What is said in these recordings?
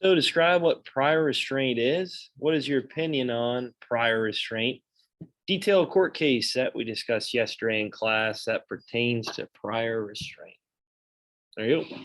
So describe what prior restraint is. What is your opinion on prior restraint? Detailed court case that we discussed yesterday in class that pertains to prior restraint. There you go.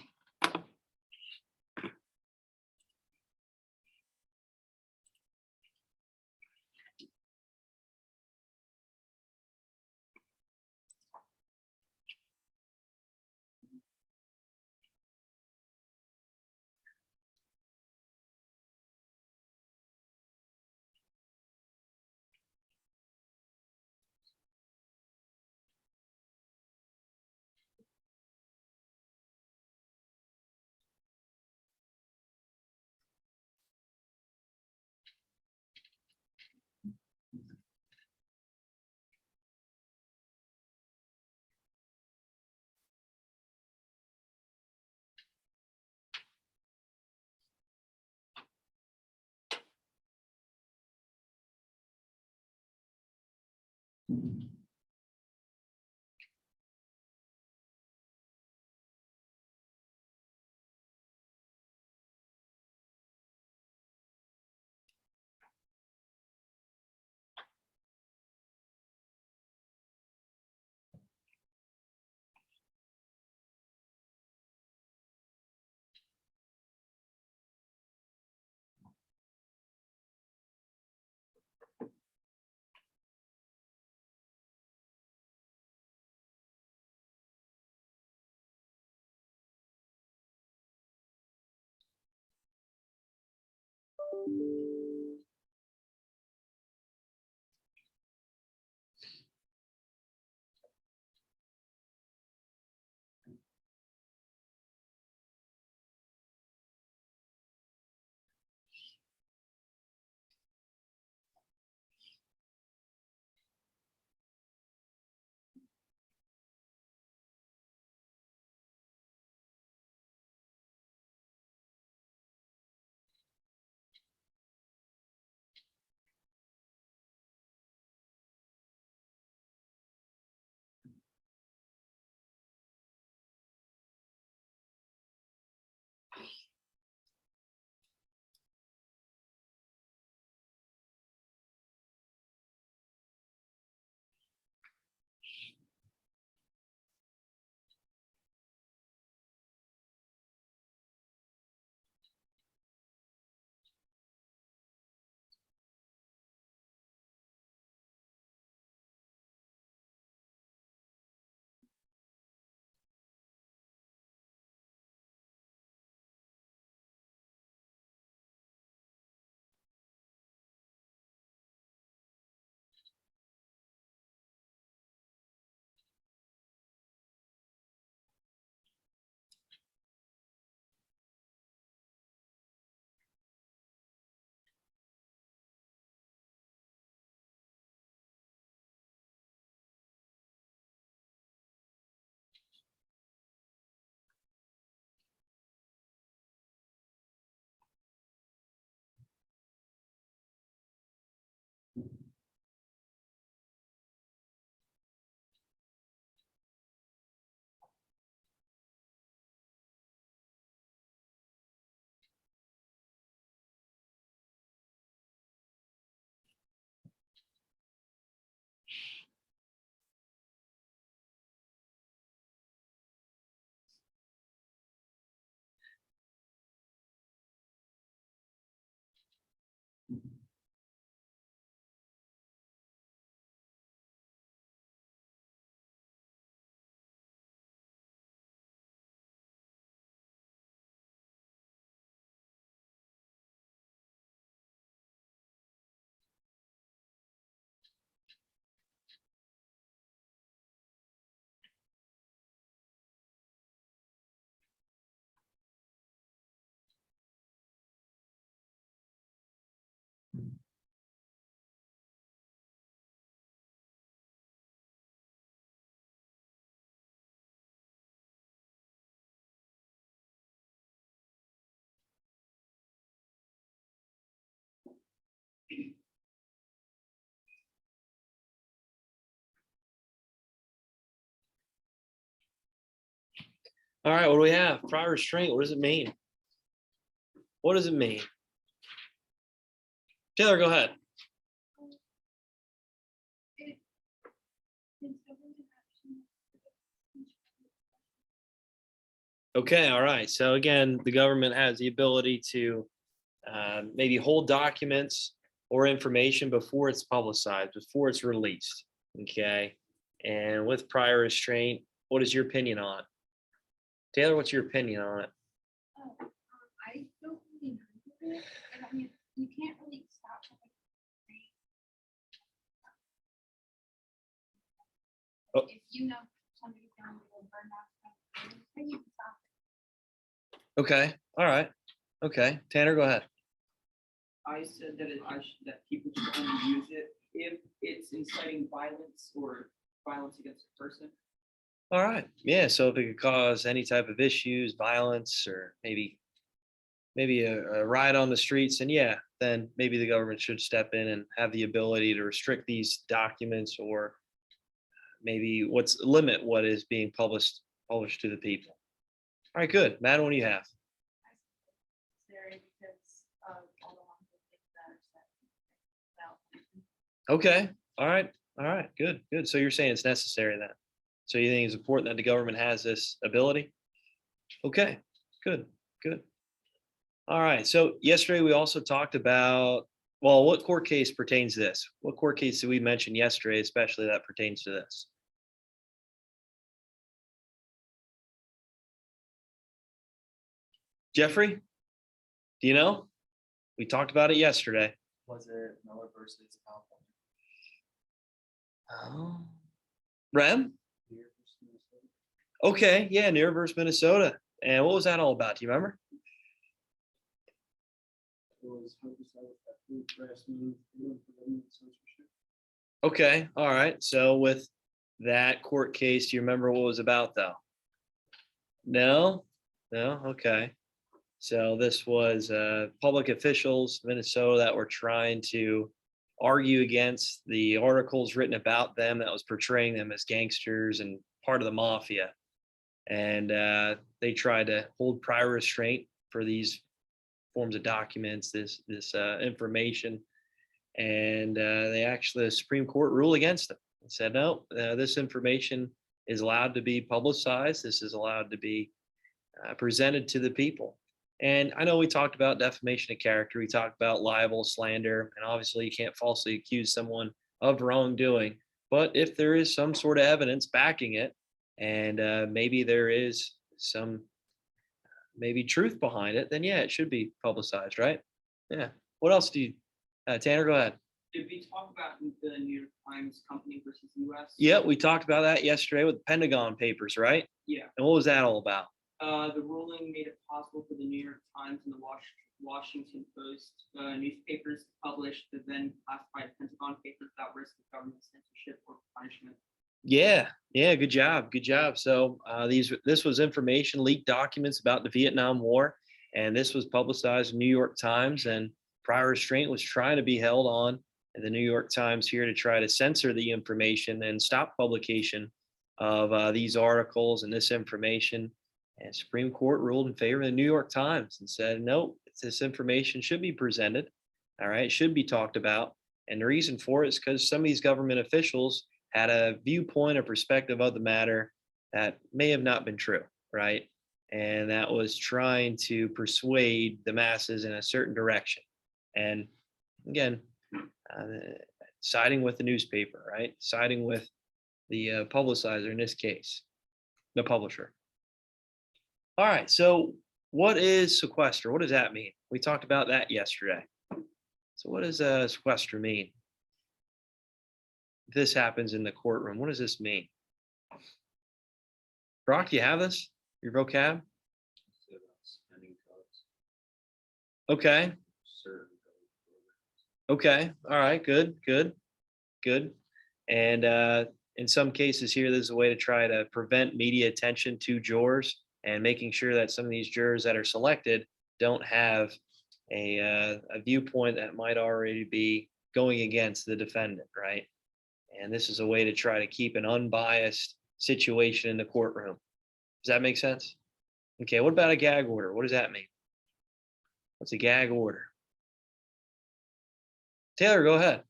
All right, what do we have? Prior restraint, what does it mean? What does it mean? Taylor, go ahead. Okay, all right. So again, the government has the ability to maybe hold documents or information before it's publicized, before it's released. Okay. And with prior restraint, what is your opinion on it? Taylor, what's your opinion on it? I don't really know with it. I mean, you can't really stop something. Oh. If you know somebody's going to burn out, then you can stop it. Okay. All right. Okay. Tanner, go ahead. I said that that people should only use it if it's inciting violence or violence against a person. All right. Yeah. So if it could cause any type of issues, violence, or maybe a riot on the streets, and yeah, then maybe the government should step in and have the ability to restrict these documents, or maybe limit what is being published to the people. All right. Good. Matt, what do you have? Necessary because of all the harmful things that are said about. Okay. All right. All right. Good. Good. So you're saying it's necessary then. So you think it's important that the government has this ability? Okay. Good. Good. All right. So yesterday we also talked about, well, what court case pertains to this? What court case did we mention yesterday, especially that pertains to this? Jeffrey, do you know? We talked about it yesterday. Was it Miller versus California? Oh. Rem? Okay. Yeah. Near versus Minnesota. And what was that all about? Do you remember? Okay. All right. So with that court case, do you remember what it was about though? No? No? Okay. So this was public officials, Minnesota, that were trying to argue against the articles written about them that was portraying them as gangsters and part of the mafia. And they tried to hold prior restraint for these forms of documents, this information. And the Supreme Court ruled against them and said, no, this information is allowed to be publicized. This is allowed to be presented to the people. And I know we talked about defamation of character. We talked about libel, slander, and obviously you can't falsely accuse someone of wrongdoing. But if there is some sort of evidence backing it, and maybe there is some maybe truth behind it, then yeah, it should be publicized, right? Yeah. What else do you, Tanner, go ahead. Did we talk about the New York Times company versus US? Yeah, we talked about that yesterday with the Pentagon Papers, right? Yeah. And what was that all about? The ruling made it possible for the New York Times and the Washington Post newspapers to publish the then classified Pentagon papers without risk of government censorship or punishment. Yeah, yeah, good job, good job. So this was information, leaked documents about the Vietnam War, and this was publicized in New York Times. And prior restraint was trying to be held on the New York Times here to try to censor the information and stop publication of these articles and this information. And Supreme Court ruled in favor of the New York Times and said, no, this information should be presented. All right, it should be talked about. And the reason for it is because some of these government officials had a viewpoint or perspective of the matter that may have not been true, right? And that was trying to persuade the masses in a certain direction. And again, siding with the newspaper, right? Siding with the publicizer in this case, the publisher. All right, so what is sequester? What does that mean? We talked about that yesterday. So what does sequester mean? If this happens in the courtroom, what does this mean? Brock, do you have this? Your vocab? Okay. Okay. All right. Good. Good. Good. And in some cases here, this is a way to try to prevent media attention to jurors and making sure that some of these jurors that are selected don't have a viewpoint that might already be going against the defendant, right? And this is a way to try to keep an unbiased situation in the courtroom. Does that make sense? Okay, what about a gag order? What does that mean? What's a gag order? Taylor, go ahead.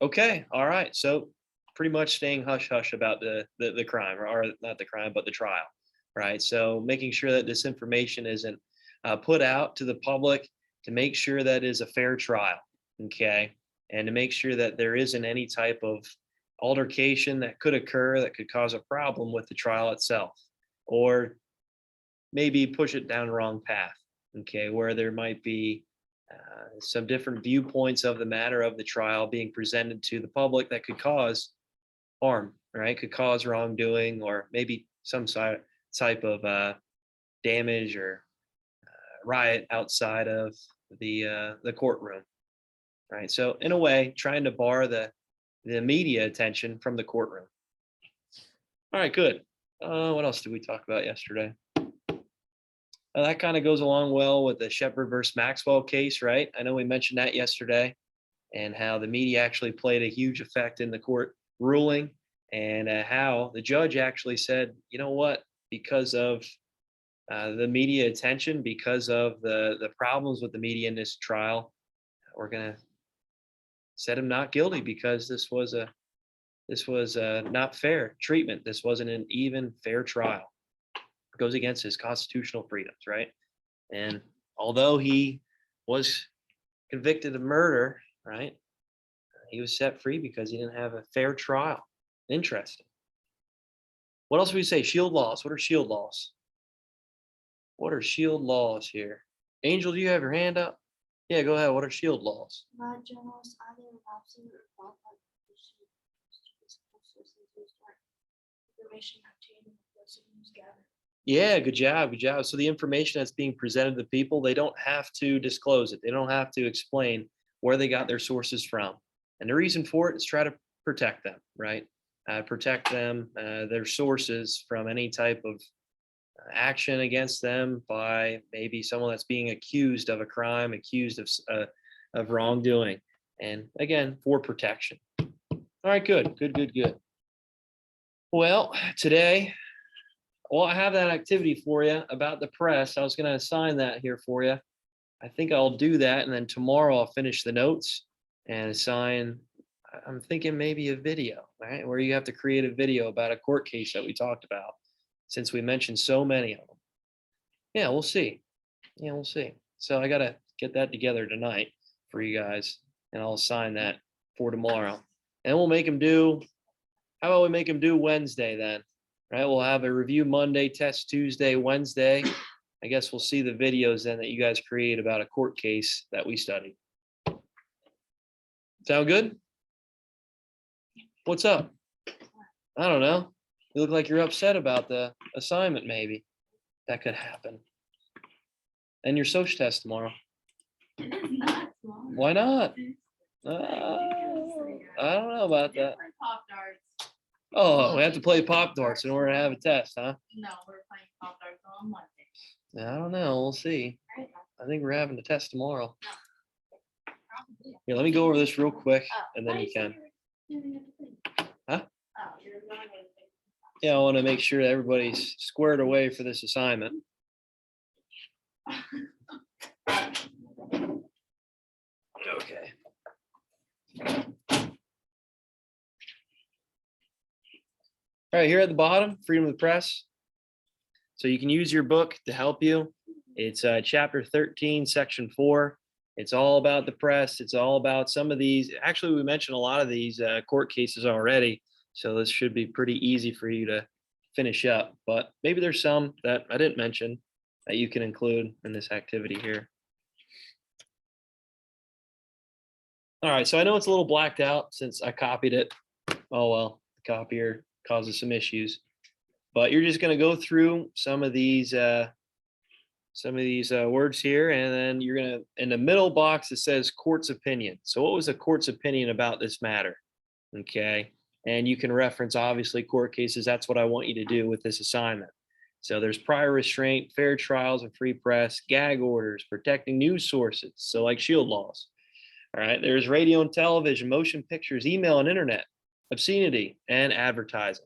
Okay, all right. So pretty much staying hush hush about the crime, or not the crime, but the trial, right? So making sure that this information isn't put out to the public, to make sure that is a fair trial, okay, and to make sure that there isn't any type of altercation that could occur that could cause a problem with the trial itself, or maybe push it down the wrong path, okay, where there might be some different viewpoints of the matter of the trial being presented to the public that could cause harm, right? Could cause wrongdoing, or maybe some type of damage or riot outside of the courtroom, right? So in a way, trying to bar the media attention from the courtroom. All right, good. What else did we talk about yesterday? That kind of goes along well with the Shepard versus Maxwell case, right? I know we mentioned that yesterday, and how the media actually played a huge effect in the court ruling, and how the judge actually said, you know what, because of the media attention, because of the problems with the media in this trial, we're gonna set him not guilty, because this was not fair treatment. This wasn't an even fair trial. It goes against his constitutional freedoms, right? And although he was convicted of murder, right, he was set free because he didn't have a fair trial. Interesting. What else do we say? Shield laws. What are shield laws? What are shield laws here? Angel, do you have your hand up? Yeah, go ahead. What are shield laws? Journalists either absolute or qualified information obtained in the course of news gathering. Yeah, good job, good job. So the information that's being presented to people, they don't have to disclose it. They don't have to explain where they got their sources from. And the reason for it is try to protect them, right? Protect them, their sources, from any type of action against them by maybe someone that's being accused of a crime, accused of wrongdoing. And again, for protection. All right, good, good, good, good. Well, today, well, I have that activity for you about the press. I was going to assign that here for you. I think I'll do that, and then tomorrow I'll finish the notes and assign. I'm thinking maybe a video, right, where you have to create a video about a court case that we talked about, since we mentioned so many of them. Yeah, we'll see. Yeah, we'll see. So I got to get that together tonight for you guys, and I'll assign that for tomorrow. And we'll make them do, how about we make them do Wednesday then? Right, we'll have a review Monday, test Tuesday, Wednesday. I guess we'll see the videos then that you guys create about a court case that we studied. Sound good? What's up? I don't know. You look like you're upset about the assignment, maybe. That could happen. And your social test tomorrow. Why not? I don't know about that. Pop-Tarts. Oh, we have to play Pop-Tarts in order to have a test, huh? No, we're playing Pop-Tarts on Monday. I don't know. We'll see. Right? I think we're having a test tomorrow. Probably. Here, let me go over this real quick, Oh, and then why you you said can. you were doing the thing? Huh? Oh, you're going to the thing. Yeah, I want to make sure that everybody's squared away for this assignment. Okay. All right, here at the bottom, freedom of the press. So you can use your book to help you. It's chapter 13, section 4. It's all about the press. It's all about some of these. Actually, we mentioned a lot of these court cases already. So this should be pretty easy for you to finish up. But maybe there's some that I didn't mention that you can include in this activity here. All right, so I know it's a little blacked out since I copied it. Oh, well, the copier causes some issues. But you're just going to go through some of these words here, and then you're going to, in the middle box, it says court's opinion. So what was the court's opinion about this matter? Okay. And you can reference, obviously, court cases. That's what I want you to do with this assignment. So there's prior restraint, fair trials and free press, gag orders, protecting news sources. So like shield laws. All right. There's radio and television, motion pictures, email and internet, obscenity, and advertising.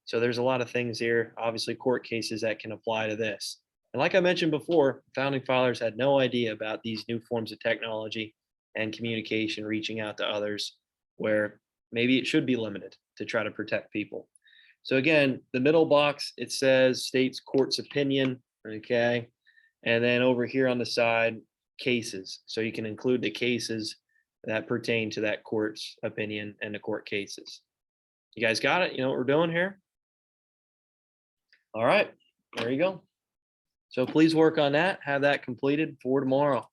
So there's a lot of things here, obviously court cases that can apply to this. And like I mentioned before, founding fathers had no idea about these new forms of technology and communication, reaching out to others, where maybe it should be limited to try to protect people. So again, the middle box, it says states court's opinion, okay? And then over here on the side, cases. So you can include the cases that pertain to that court's opinion and the court cases. You guys got it? You know what we're doing here? All right, there you go. So please work on that, have that completed for tomorrow.